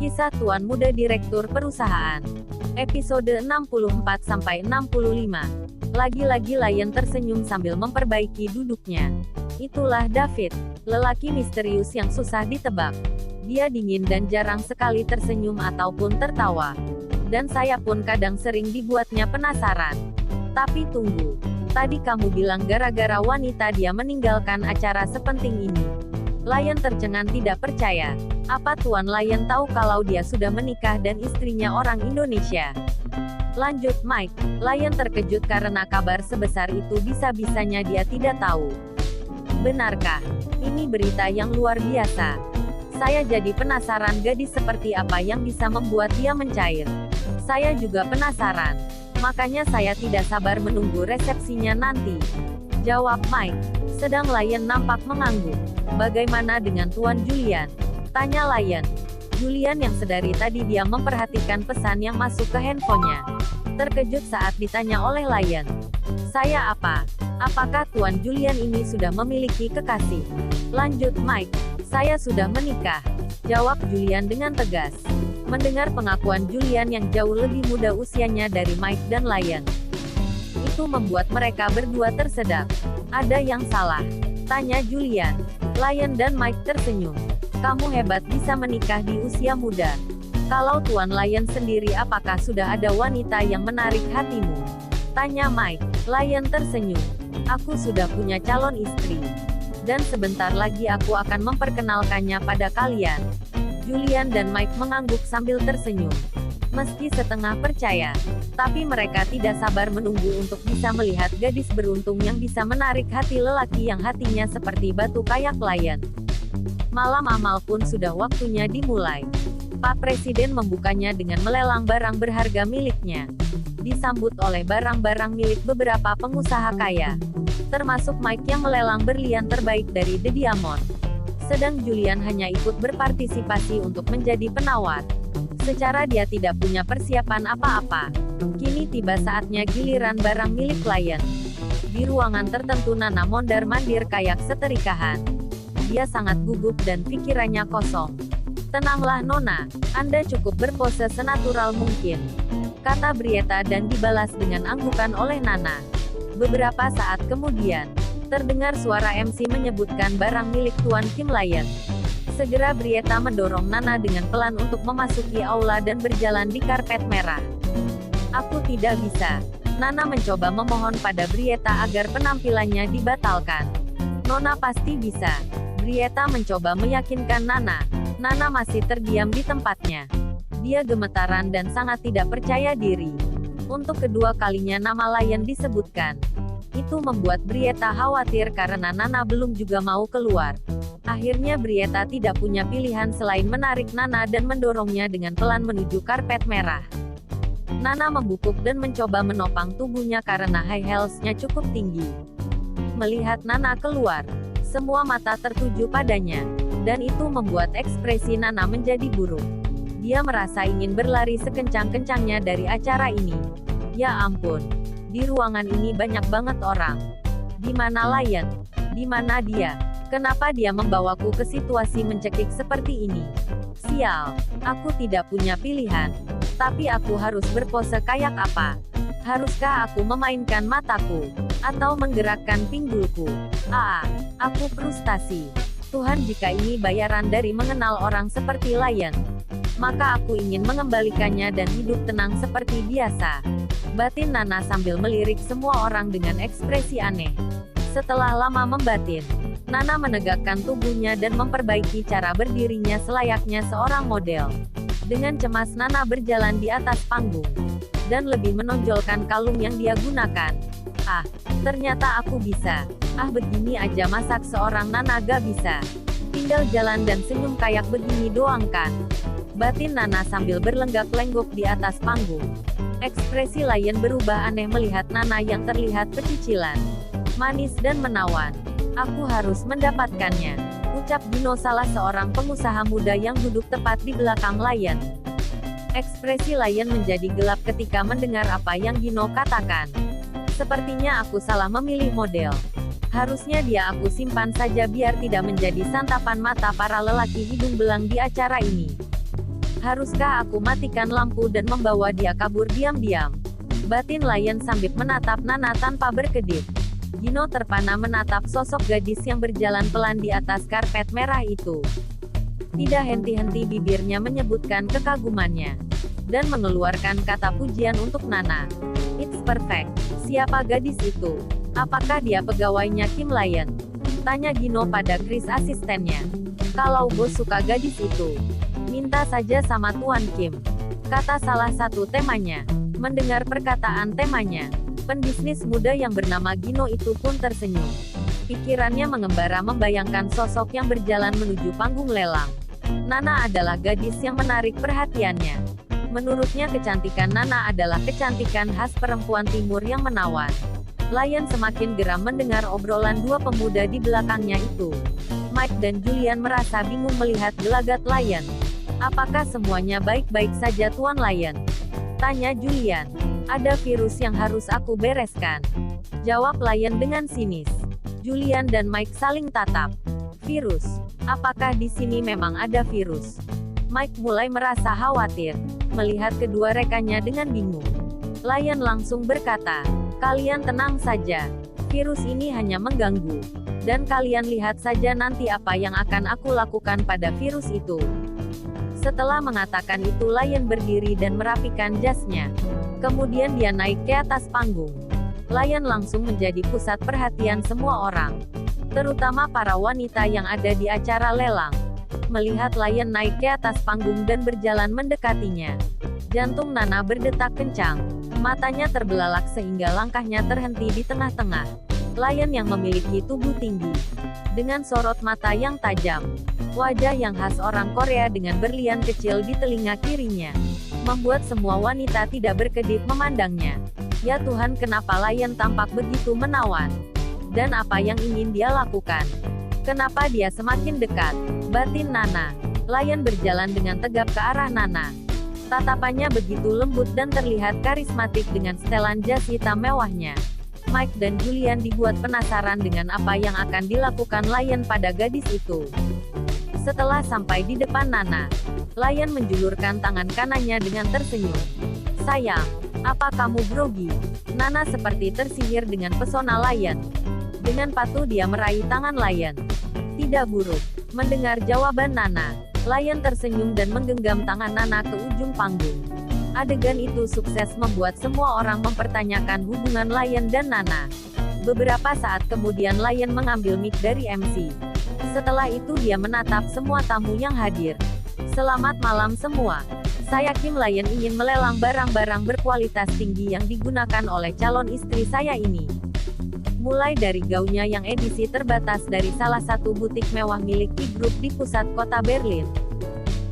Kisah Tuan Muda Direktur Perusahaan. Episode 64-65. Lagi-lagi Lion tersenyum sambil memperbaiki duduknya. Itulah David, lelaki misterius yang susah ditebak. Dia dingin dan jarang sekali tersenyum ataupun tertawa. Dan saya pun kadang sering dibuatnya penasaran. Tapi tunggu. Tadi kamu bilang gara-gara wanita dia meninggalkan acara sepenting ini. Lion tercengang tidak percaya. Apa Tuan Lion tahu kalau dia sudah menikah dan istrinya orang Indonesia? Lanjut Mike. Lion terkejut karena kabar sebesar itu bisa-bisanya dia tidak tahu. Benarkah? Ini berita yang luar biasa. Saya jadi penasaran gadis seperti apa yang bisa membuat dia mencair. Saya juga penasaran. Makanya saya tidak sabar menunggu resepsinya nanti. Jawab Mike. Sedang Lion nampak mengangguk. Bagaimana dengan Tuan Julian? Tanya Lion. Julian yang sedari tadi dia memperhatikan pesan yang masuk ke handphonenya. Terkejut saat ditanya oleh Lion. Saya apa? Apakah Tuan Julian ini sudah memiliki kekasih? Lanjut Mike. Saya sudah menikah. Jawab Julian dengan tegas. Mendengar pengakuan Julian yang jauh lebih muda usianya dari Mike dan Lion, itu membuat mereka berdua tersedak. Ada yang salah? Tanya Julian. Lion dan Mike tersenyum. Kamu hebat bisa menikah di usia muda. Kalau Tuan Lion sendiri apakah sudah ada wanita yang menarik hatimu? Tanya Mike. Lion tersenyum. Aku sudah punya calon istri. Dan sebentar lagi aku akan memperkenalkannya pada kalian. Julian dan Mike mengangguk sambil tersenyum. Meski setengah percaya, tapi mereka tidak sabar menunggu untuk bisa melihat gadis beruntung yang bisa menarik hati lelaki yang hatinya seperti batu kayak Lion. Malam amal pun sudah waktunya dimulai. Pak Presiden membukanya dengan melelang barang berharga miliknya. Disambut oleh barang-barang milik beberapa pengusaha kaya. Termasuk Mike yang melelang berlian terbaik dari The Diamond. Sedang Julian hanya ikut berpartisipasi untuk menjadi penawar. Secara dia tidak punya persiapan apa-apa. Kini tiba saatnya giliran barang milik Lion. Di ruangan tertentu Nana mondar-mandir kayak setrikahan. Dia sangat gugup dan pikirannya kosong. Tenanglah Nona, Anda cukup berpose senatural mungkin. Kata Brietta dan dibalas dengan anggukan oleh Nana. Beberapa saat kemudian, terdengar suara MC menyebutkan barang milik Tuan Kim Lion. Segera Brietta mendorong Nana dengan pelan untuk memasuki aula dan berjalan di karpet merah. Aku tidak bisa. Nana mencoba memohon pada Brietta agar penampilannya dibatalkan. Nona pasti bisa. Brietta mencoba meyakinkan Nana. Nana masih terdiam di tempatnya. Dia gemetaran dan sangat tidak percaya diri. Untuk kedua kalinya nama Lion disebutkan. Itu membuat Brietta khawatir karena Nana belum juga mau keluar. Akhirnya Brietta tidak punya pilihan selain menarik Nana dan mendorongnya dengan pelan menuju karpet merah. Nana membungkuk dan mencoba menopang tubuhnya karena high heels-nya cukup tinggi. Melihat Nana keluar, semua mata tertuju padanya. Dan itu membuat ekspresi Nana menjadi buruk. Dia merasa ingin berlari sekencang-kencangnya dari acara ini. Ya ampun. Di ruangan ini banyak banget orang. Di mana Lion? Di mana dia? Kenapa dia membawaku ke situasi mencekik seperti ini? Sial, aku tidak punya pilihan. Tapi aku harus berpose kayak apa? Haruskah aku memainkan mataku? Atau menggerakkan pinggulku? Aku frustasi. Tuhan, jika ini bayaran dari mengenal orang seperti Lion, maka aku ingin mengembalikannya dan hidup tenang seperti biasa. Batin Nana sambil melirik semua orang dengan ekspresi aneh. Setelah lama membatin, Nana menegakkan tubuhnya dan memperbaiki cara berdirinya selayaknya seorang model. Dengan cemas Nana berjalan di atas panggung. Dan lebih menonjolkan kalung yang dia gunakan. Ternyata aku bisa. Begini aja masak seorang Nana gak bisa. Tinggal jalan dan senyum kayak begini doang kan. Batin Nana sambil berlenggak-lenggok di atas panggung. Ekspresi Lion berubah aneh melihat Nana yang terlihat pecicilan, manis dan menawan. Aku harus mendapatkannya, ucap Gino salah seorang pengusaha muda yang duduk tepat di belakang Lion. Ekspresi Lion menjadi gelap ketika mendengar apa yang Gino katakan. Sepertinya aku salah memilih model. Harusnya dia aku simpan saja biar tidak menjadi santapan mata para lelaki hidung belang di acara ini. Haruskah aku matikan lampu dan membawa dia kabur diam-diam? Batin Lion sambil menatap Nana tanpa berkedip. Gino terpana menatap sosok gadis yang berjalan pelan di atas karpet merah itu. Tidak henti-henti bibirnya menyebutkan kekagumannya. Dan mengeluarkan kata pujian untuk Nana. It's perfect. Siapa gadis itu? Apakah dia pegawainya Kim Lion? Tanya Gino pada Chris asistennya. Kalau bos suka gadis itu, minta saja sama Tuan Kim. Kata salah satu temanya. Mendengar perkataan temanya, pembisnis muda yang bernama Gino itu pun tersenyum. Pikirannya mengembara membayangkan sosok yang berjalan menuju panggung lelang. Nana adalah gadis yang menarik perhatiannya. Menurutnya kecantikan Nana adalah kecantikan khas perempuan timur yang menawan. Lion semakin geram mendengar obrolan dua pemuda di belakangnya itu. Mike dan Julian merasa bingung melihat gelagat Lion. Apakah semuanya baik-baik saja Tuan Lion? Tanya Julian. Ada virus yang harus aku bereskan. Jawab Lion dengan sinis. Julian dan Mike saling tatap. Virus? Apakah di sini memang ada virus? Mike mulai merasa khawatir. Melihat kedua rekannya dengan bingung. Lion langsung berkata, kalian tenang saja. Virus ini hanya mengganggu. Dan kalian lihat saja nanti apa yang akan aku lakukan pada virus itu. Setelah mengatakan itu Lion berdiri dan merapikan jasnya. Kemudian dia naik ke atas panggung. Lion langsung menjadi pusat perhatian semua orang. Terutama para wanita yang ada di acara lelang. Melihat Lion naik ke atas panggung dan berjalan mendekatinya. Jantung Nana berdetak kencang. Matanya terbelalak sehingga langkahnya terhenti di tengah-tengah. Lion yang memiliki tubuh tinggi. Dengan sorot mata yang tajam. Wajah yang khas orang Korea dengan berlian kecil di telinga kirinya. Membuat semua wanita tidak berkedip memandangnya. Ya Tuhan, kenapa Lion tampak begitu menawan? Dan apa yang ingin dia lakukan? Kenapa dia semakin dekat? Batin Nana. Lion berjalan dengan tegap ke arah Nana. Tatapannya begitu lembut dan terlihat karismatik dengan setelan jas hitam mewahnya. Mike dan Julian dibuat penasaran dengan apa yang akan dilakukan Lion pada gadis itu. Setelah sampai di depan Nana, Lion menjulurkan tangan kanannya dengan tersenyum. Sayang, apa kamu grogi? Nana seperti tersihir dengan pesona Lion. Dengan patuh dia meraih tangan Lion. Tidak buruk. Mendengar jawaban Nana, Lion tersenyum dan menggenggam tangan Nana ke ujung panggung. Adegan itu sukses membuat semua orang mempertanyakan hubungan Lion dan Nana. Beberapa saat kemudian Lion mengambil mic dari MC. Setelah itu dia menatap semua tamu yang hadir. Selamat malam semua. Saya Kim Lion ingin melelang barang-barang berkualitas tinggi yang digunakan oleh calon istri saya ini. Mulai dari gaunnya yang edisi terbatas dari salah satu butik mewah milik E-Group di pusat kota Berlin.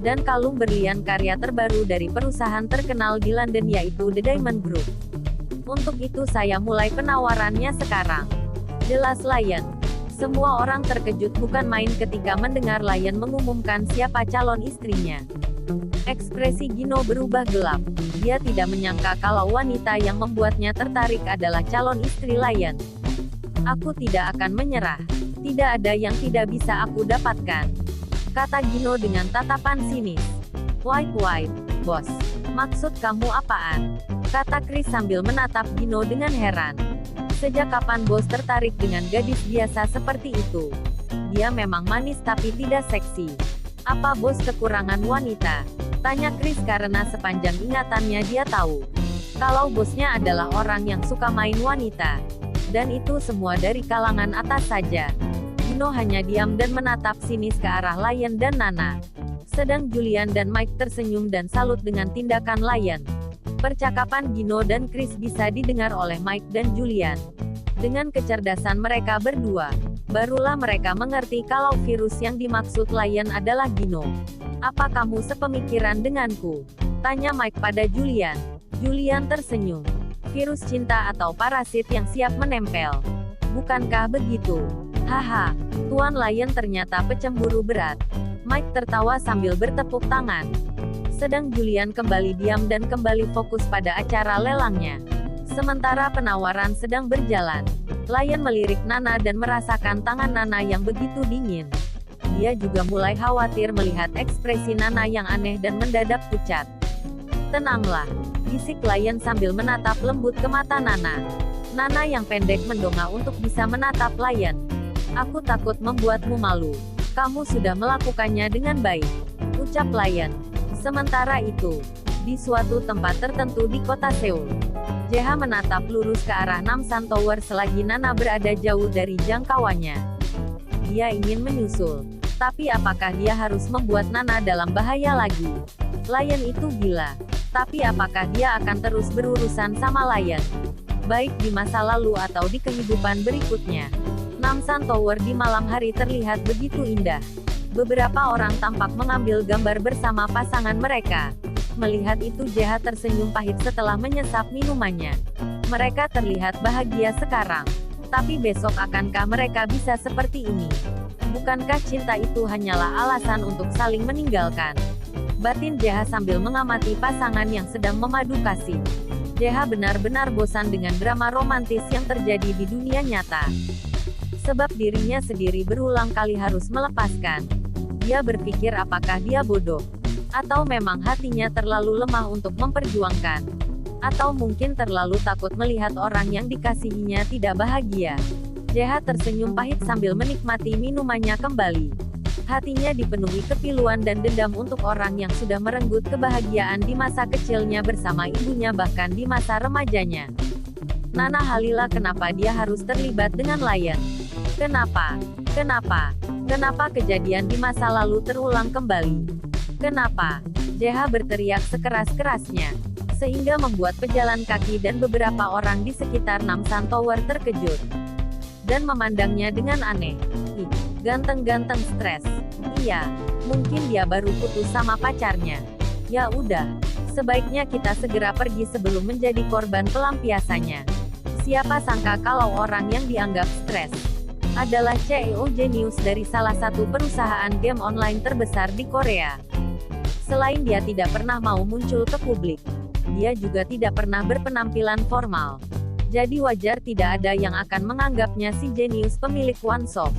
Dan kalung berlian karya terbaru dari perusahaan terkenal di London yaitu The Diamond Group. Untuk itu saya mulai penawarannya sekarang. Jelas Lion. Semua orang terkejut bukan main ketika mendengar Lion mengumumkan siapa calon istrinya. Ekspresi Gino berubah gelap. Dia tidak menyangka kalau wanita yang membuatnya tertarik adalah calon istri Lion. Aku tidak akan menyerah. Tidak ada yang tidak bisa aku dapatkan. Kata Gino dengan tatapan sinis. Wait, bos. Maksud kamu apaan? Kata Chris sambil menatap Gino dengan heran. Sejak kapan bos tertarik dengan gadis biasa seperti itu? Dia memang manis tapi tidak seksi. Apa bos kekurangan wanita? Tanya Chris karena sepanjang ingatannya dia tahu. Kalau bosnya adalah orang yang suka main wanita. Dan itu semua dari kalangan atas saja. Gino hanya diam dan menatap sinis ke arah Lion dan Nana. Sedang Julian dan Mike tersenyum dan salut dengan tindakan Lion. Percakapan Gino dan Chris bisa didengar oleh Mike dan Julian. Dengan kecerdasan mereka berdua, barulah mereka mengerti kalau virus yang dimaksud Lion adalah Gino. Apa kamu sepemikiran denganku? Tanya Mike pada Julian. Julian tersenyum. Virus cinta atau parasit yang siap menempel. Bukankah begitu? Haha, Tuan Lion ternyata pecemburu berat. Mike tertawa sambil bertepuk tangan. Sedang Julian kembali diam dan kembali fokus pada acara lelangnya. Sementara penawaran sedang berjalan, Lion melirik Nana dan merasakan tangan Nana yang begitu dingin. Dia juga mulai khawatir melihat ekspresi Nana yang aneh dan mendadak pucat. "Tenanglah," bisik Lion sambil menatap lembut ke mata Nana. Nana yang pendek mendongak untuk bisa menatap Lion. "Aku takut membuatmu malu. Kamu sudah melakukannya dengan baik," ucap Lion. Sementara itu, di suatu tempat tertentu di kota Seoul, JH menatap lurus ke arah Namsan Tower selagi Nana berada jauh dari jangkauannya. Dia ingin menyusul. Tapi apakah dia harus membuat Nana dalam bahaya lagi? Lion itu gila. Tapi apakah dia akan terus berurusan sama Lion? Baik di masa lalu atau di kehidupan berikutnya. Namsan Tower di malam hari terlihat begitu indah. Beberapa orang tampak mengambil gambar bersama pasangan mereka. Melihat itu JH tersenyum pahit setelah menyesap minumannya. Mereka terlihat bahagia sekarang. Tapi besok akankah mereka bisa seperti ini? Bukankah cinta itu hanyalah alasan untuk saling meninggalkan? Batin JH sambil mengamati pasangan yang sedang memadu kasih. JH benar-benar bosan dengan drama romantis yang terjadi di dunia nyata. Sebab dirinya sendiri berulang kali harus melepaskan. Dia berpikir apakah dia bodoh? Atau memang hatinya terlalu lemah untuk memperjuangkan? Atau mungkin terlalu takut melihat orang yang dikasihinya tidak bahagia? JH tersenyum pahit sambil menikmati minumannya kembali. Hatinya dipenuhi kepiluan dan dendam untuk orang yang sudah merenggut kebahagiaan di masa kecilnya bersama ibunya bahkan di masa remajanya. Nana Halila, kenapa dia harus terlibat dengan Lion? Kenapa? Kenapa? Kenapa kejadian di masa lalu terulang kembali? Kenapa? JH berteriak sekeras-kerasnya, sehingga membuat pejalan kaki dan beberapa orang di sekitar Namsan Tower terkejut dan memandangnya dengan aneh. "Ih, ganteng-ganteng stres. Iya, mungkin dia baru putus sama pacarnya. Ya udah, sebaiknya kita segera pergi sebelum menjadi korban pelampiasannya." Siapa sangka kalau orang yang dianggap stres adalah CEO jenius dari salah satu perusahaan game online terbesar di Korea. Selain dia tidak pernah mau muncul ke publik, dia juga tidak pernah berpenampilan formal. Jadi wajar tidak ada yang akan menganggapnya si jenius pemilik OneSoft.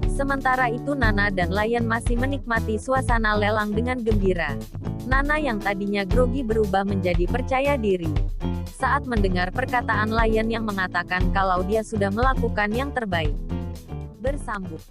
Sementara itu Nana dan Lion masih menikmati suasana lelang dengan gembira. Nana yang tadinya grogi berubah menjadi percaya diri saat mendengar perkataan Lion yang mengatakan kalau dia sudah melakukan yang terbaik. Bersambut.